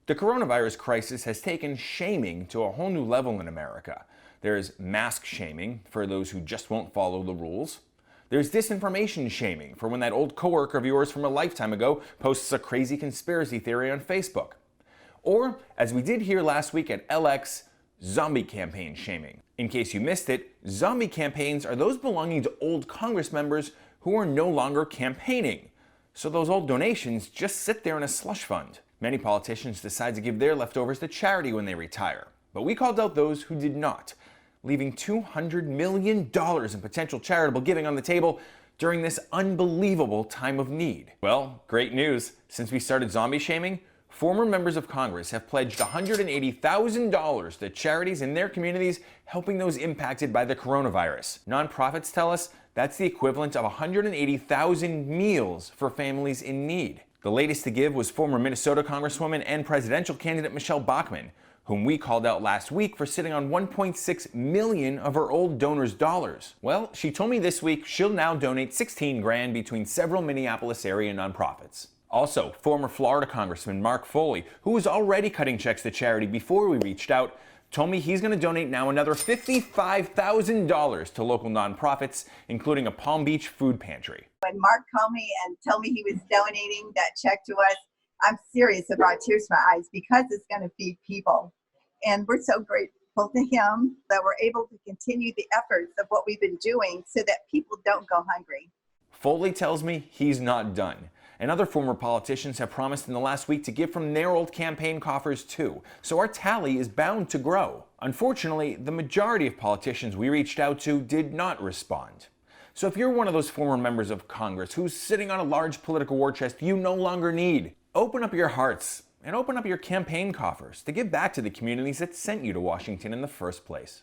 The coronavirus crisis has taken shaming to a whole new level in America. There's mask shaming for those who just won't follow the rules. There's disinformation shaming for when that old coworker of yours from a lifetime ago posts a crazy conspiracy theory on Facebook. Or, as we did here last week at LX, zombie campaign shaming. In case you missed it, zombie campaigns are those belonging to old Congress members who are no longer campaigning. So those old donations just sit there in a slush fund. Many politicians decide to give their leftovers to charity when they retire, but we called out those who did not, leaving $200 million in potential charitable giving on the table during this unbelievable time of need. Well, great news. Since we started zombie shaming, former members of Congress have pledged $180,000 to charities in their communities helping those impacted by the coronavirus. Nonprofits tell us that's the equivalent of 180,000 meals for families in need. The latest to give was former Minnesota Congresswoman and presidential candidate Michelle Bachmann, whom we called out last week for sitting on 1.6 million of her old donors' dollars. Well, she told me this week she'll now donate 16 grand between several Minneapolis area nonprofits. Also, former Florida Congressman Mark Foley, who was already cutting checks to charity before we reached out, told me he's going to donate now another $55,000 to local nonprofits, including a Palm Beach food pantry. When Mark called me and told me he was donating that check to us, I'm serious. It brought tears to my eyes because it's going to feed people. And we're so grateful to him that we're able to continue the efforts of what we've been doing so that people don't go hungry. Foley tells me he's not done. And other former politicians have promised in the last week to give from their old campaign coffers too. So our tally is bound to grow. Unfortunately, the majority of politicians we reached out to did not respond. So if you're one of those former members of Congress who's sitting on a large political war chest you no longer need, open up your hearts and open up your campaign coffers to give back to the communities that sent you to Washington in the first place.